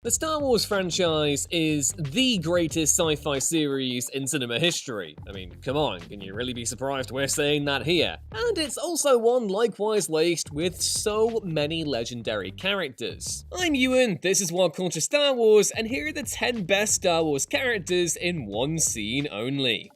The Star Wars franchise is the greatest sci-fi series in cinema history. I mean, come on, can you really be surprised we're saying that here? And it's also one likewise laced with so many legendary characters. I'm Ewan, this is What Culture Star Wars, and here are the 10 best Star Wars characters in one scene only.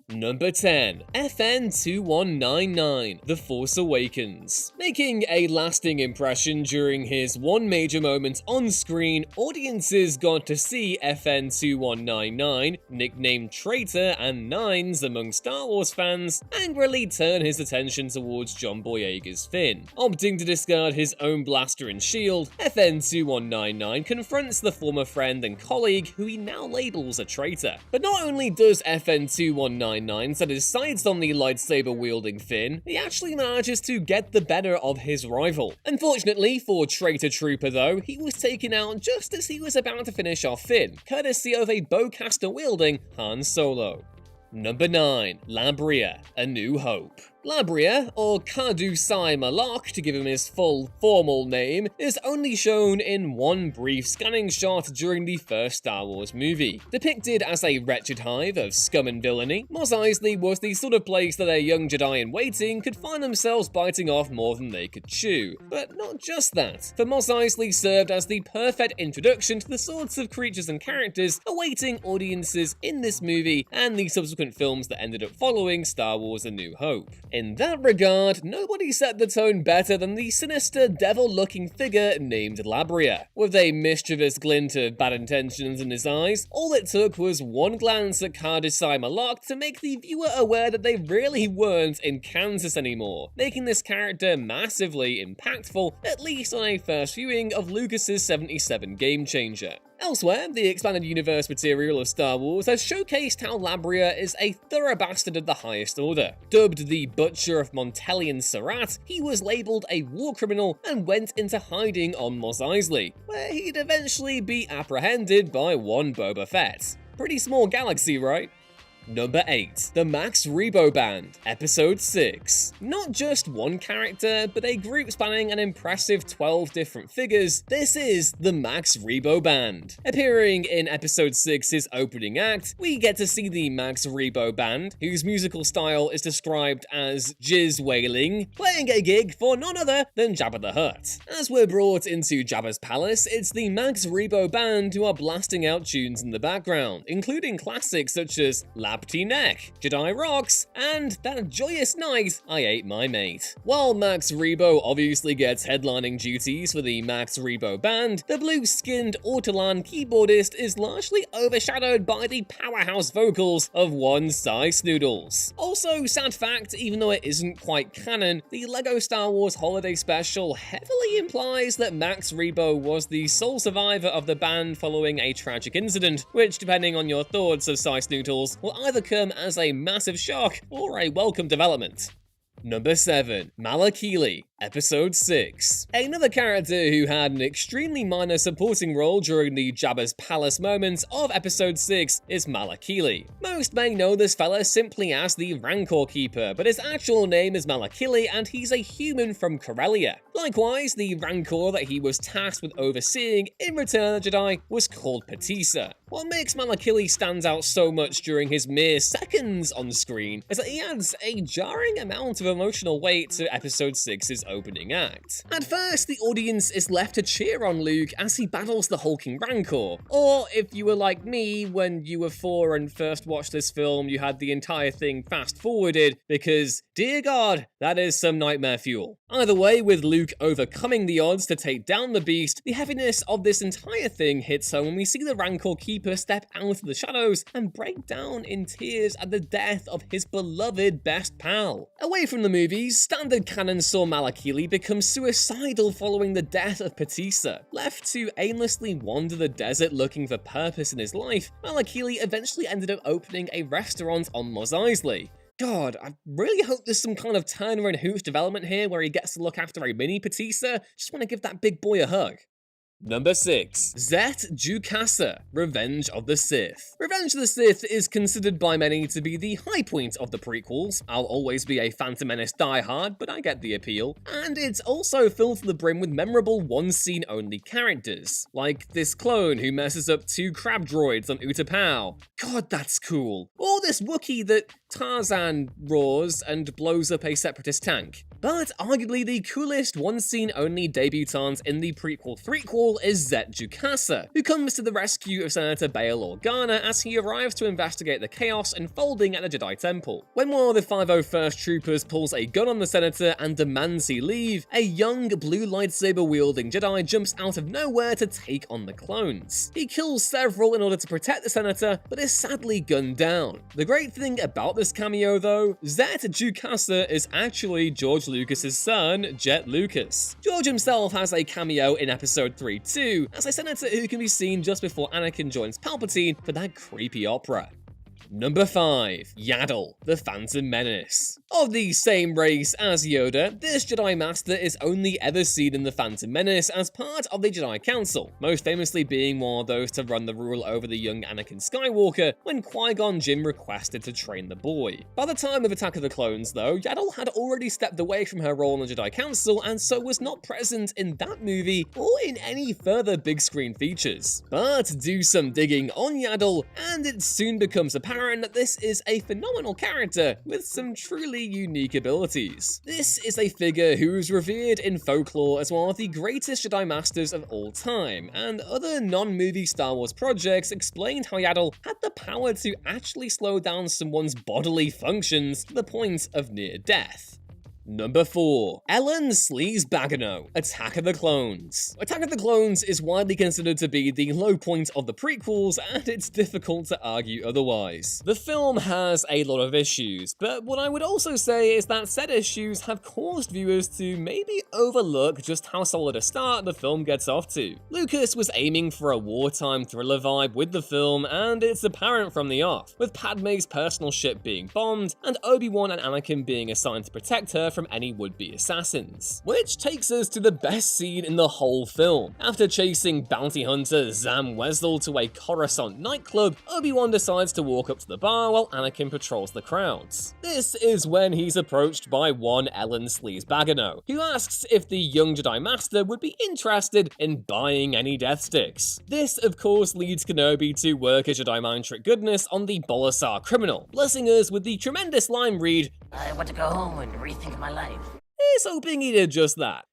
Number 10. FN2199, The Force Awakens. Making a lasting impression during his one major moment on screen, audiences got to see FN2199, nicknamed Traitor and Nines among Star Wars fans, angrily turn his attention towards John Boyega's Finn. Opting to discard his own blaster and shield, FN2199 confronts the former friend and colleague who he now labels a traitor. But not only does FN2199 set his sights on the lightsaber-wielding Finn, he actually manages to get the better of his rival. Unfortunately for Traitor Trooper though, he was taken out just as he was about to finish off Finn, courtesy of a bowcaster-wielding Han Solo. Number 9. LABRIA, A New Hope. LABRIA, or Kadusai Malak to give him his full formal name, is only shown in one brief scanning shot during the first Star Wars movie. Depicted as a wretched hive of scum and villainy, Mos Eisley was the sort of place that a young Jedi-in-waiting could find themselves biting off more than they could chew. But not just that, for Mos Eisley served as the perfect introduction to the sorts of creatures and characters awaiting audiences in this movie and the subsequent films that ended up following Star Wars A New Hope. In that regard, nobody set the tone better than the sinister, devil-looking figure named LABRIA. With a mischievous glint of bad intentions in his eyes, all it took was one glance at Kadusai Malak to make the viewer aware that they really weren't in Kansas anymore, making this character massively impactful, at least on a first viewing of Lucas's 77 Game Changer. Elsewhere, the expanded universe material of Star Wars has showcased how LABRIA is a thorough bastard of the highest order. Dubbed the Butcher of Montelian Sarat, he was labelled a war criminal and went into hiding on Mos Eisley, where he'd eventually be apprehended by one Boba Fett. Pretty small galaxy, right? Number 8. The Max Rebo Band, Episode 6. Not just one character, but a group spanning an impressive 12 different figures, this is the Max Rebo Band. Appearing in Episode 6's opening act, we get to see the Max Rebo Band, whose musical style is described as jizz wailing, playing a gig for none other than Jabba the Hutt. As we're brought into Jabba's palace, it's the Max Rebo Band who are blasting out tunes in the background, including classics such as Neck, Jedi Rocks, and That Joyous Night I Ate My Mate. While Max Rebo obviously gets headlining duties for the Max Rebo Band, the blue-skinned Ortolan keyboardist is largely overshadowed by the powerhouse vocals of one Size Noodles. Also, sad fact, even though it isn't quite canon, the LEGO Star Wars Holiday Special heavily implies that Max Rebo was the sole survivor of the band following a tragic incident, which, depending on your thoughts of Size Noodles, will either come as a massive shock or a welcome development. Number 7. Malakili, Episode 6. Another character who had an extremely minor supporting role during the Jabba's Palace moments of Episode 6 is Malakili. Most may know this fella simply as the Rancor Keeper, but his actual name is Malakili and he's a human from Corellia. Likewise, the Rancor that he was tasked with overseeing in Return of the Jedi was called Patissa. What makes Malakili stand out so much during his mere seconds on screen is that he adds a jarring amount of emotional weight to Episode 6's opening act. At first, the audience is left to cheer on Luke as he battles the hulking Rancor, or if you were like me when you were 4 and first watched this film, you had the entire thing fast-forwarded because, dear God, that is some nightmare fuel. Either way, with Luke overcoming the odds to take down the beast, the heaviness of this entire thing hits home when we see the Rancor Keeper step out of the shadows and break down in tears at the death of his beloved best pal. Away from the movies, standard canon saw Malakili become suicidal following the death of Patissa. Left to aimlessly wander the desert looking for purpose in his life, Malakili eventually ended up opening a restaurant on Mos Eisley. God, I really hope there's some kind of Turner and Hooch development here where he gets to look after a mini Patissa. Just want to give that big boy a hug. Number 6. ZETT JUKASSA, Revenge of the Sith. Revenge of the Sith is considered by many to be the high point of the prequels. I'll always be a Phantom Menace diehard, but I get the appeal. And it's also filled to the brim with memorable one-scene-only characters, like this clone who messes up 2 crab droids on Utapau. God, that's cool. Or this Wookiee that Tarzan roars and blows up a separatist tank. But arguably the coolest one-scene-only debutant in the prequel-threequel is ZETT JUKASSA, who comes to the rescue of Senator Bail Organa as he arrives to investigate the chaos unfolding at the Jedi Temple. When one of the 501st troopers pulls a gun on the Senator and demands he leave, a young, blue lightsaber-wielding Jedi jumps out of nowhere to take on the clones. He kills several in order to protect the Senator, but is sadly gunned down. The great thing about this cameo, though, ZETT JUKASSA is actually George Lucas's son, Jet Lucas. George himself has a cameo in episode 3 too, as a senator who can be seen just before Anakin joins Palpatine for that creepy opera. Number 5. YADDLE, the Phantom Menace. Of the same race as Yoda, this Jedi Master is only ever seen in the Phantom Menace as part of the Jedi Council, most famously being one of those to run the rule over the young Anakin Skywalker when Qui-Gon Jinn requested to train the boy. By the time of Attack of the Clones, though, YADDLE had already stepped away from her role in the Jedi Council and so was not present in that movie or in any further big screen features. But do some digging on YADDLE, and it soon becomes apparent that this is a phenomenal character with some truly unique abilities. This is a figure who is revered in folklore as one of the greatest Jedi Masters of all time, and other non-movie Star Wars projects explained how YADDLE had the power to actually slow down someone's bodily functions to the point of near death. Number 4. ELAN SLEAZEBAGGANO, Attack of the Clones. Attack of the Clones is widely considered to be the low point of the prequels, and it's difficult to argue otherwise. The film has a lot of issues, but what I would also say is that said issues have caused viewers to maybe overlook just how solid a start the film gets off to. Lucas was aiming for a wartime thriller vibe with the film, and it's apparent from the off, with Padme's personal ship being bombed, and Obi-Wan and Anakin being assigned to protect her from any would-be assassins. Which takes us to the best scene in the whole film. After chasing bounty hunter Zam Wesell to a Coruscant nightclub, Obi-Wan decides to walk up to the bar while Anakin patrols the crowds. This is when he's approached by one ELAN SLEAZEBAGGANO, who asks if the young Jedi Master would be interested in buying any death sticks. This, of course, leads Kenobi to work a Jedi mind trick goodness on the Bolasar criminal, blessing us with the tremendous line read, "I want to go home and rethink my life." He's hoping he did just that.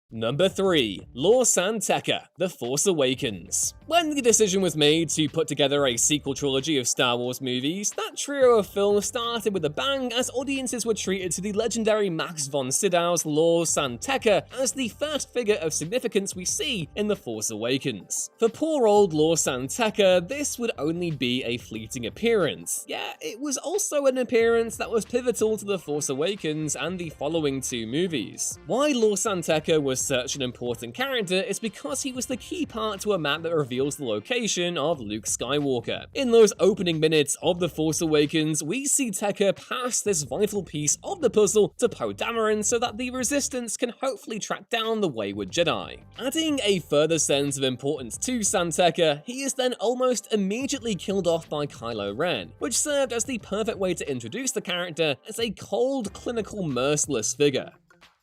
Number 3. Lor-San Tekka, The Force Awakens. When the decision was made to put together a sequel trilogy of Star Wars movies, that trio of films started with a bang as audiences were treated to the legendary Max von Sydow's Lor-San Tekka as the first figure of significance we see in The Force Awakens. For poor old Lor-San Tekka, this would only be a fleeting appearance. Yeah, it was also an appearance that was pivotal to The Force Awakens and the following 2 movies. Why Lor-San Tekka was such an important character is because he was the key part to a map that reveals the location of Luke Skywalker. In those opening minutes of The Force Awakens, we see Tekka pass this vital piece of the puzzle to Poe Dameron so that the Resistance can hopefully track down the wayward Jedi. Adding a further sense of importance to San Tekka, he is then almost immediately killed off by Kylo Ren, which served as the perfect way to introduce the character as a cold, clinical, merciless figure.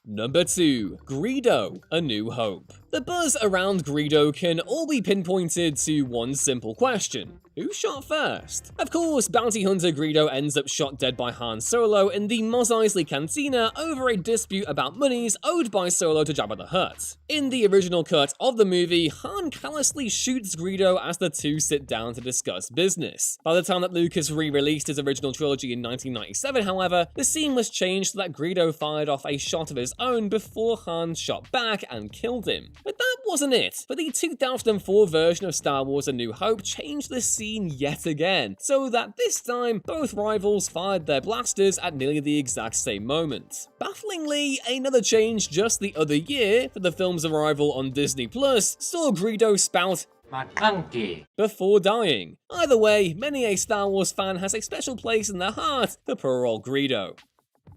Number 2. GREEDO, A New Hope. The buzz around GREEDO can all be pinpointed to one simple question. Who shot first? Of course, bounty hunter Greedo ends up shot dead by Han Solo in the Mos Eisley Cantina over a dispute about monies owed by Solo to Jabba the Hutt. In the original cut of the movie, Han callously shoots Greedo as the two sit down to discuss business. By the time that Lucas re-released his original trilogy in 1997, however, the scene was changed so that Greedo fired off a shot of his own before Han shot back and killed him. But that wasn't it. For the 2004 version of Star Wars A New Hope changed the scene yet again, so that this time both rivals fired their blasters at nearly the exact same moment. Bafflingly, another change just the other year for the film's arrival on Disney Plus saw Greedo spout "McClunky" before dying. Either way, many a Star Wars fan has a special place in their heart for poor old Greedo.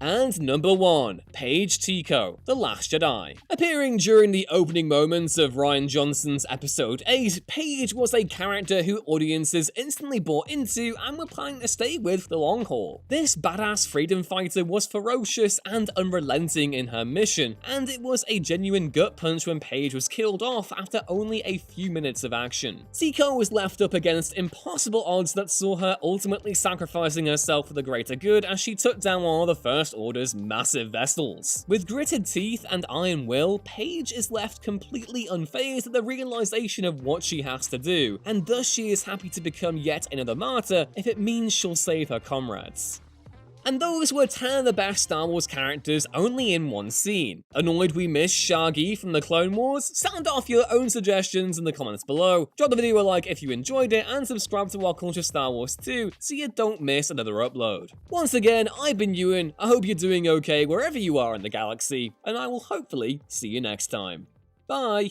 And number 1, Paige TICO, The Last Jedi. Appearing during the opening moments of Rian Johnson's episode 8, Paige was a character who audiences instantly bought into and were planning to stay with for the long haul. This badass freedom fighter was ferocious and unrelenting in her mission, and it was a genuine gut punch when Paige was killed off after only a few minutes of action. TICO was left up against impossible odds that saw her ultimately sacrificing herself for the greater good as she took down one of the First Order's massive vessels. With gritted teeth and iron will, Paige is left completely unfazed at the realization of what she has to do, and thus she is happy to become yet another martyr if it means she'll save her comrades. And those were 10 of the best Star Wars characters only in one scene. Annoyed we missed Shaggy from the Clone Wars? Sound off your own suggestions in the comments below. Drop the video a like if you enjoyed it, and subscribe to Our Culture Star Wars 2 so you don't miss another upload. Once again, I've been Ewan. I hope you're doing okay wherever you are in the galaxy, and I will hopefully see you next time. Bye!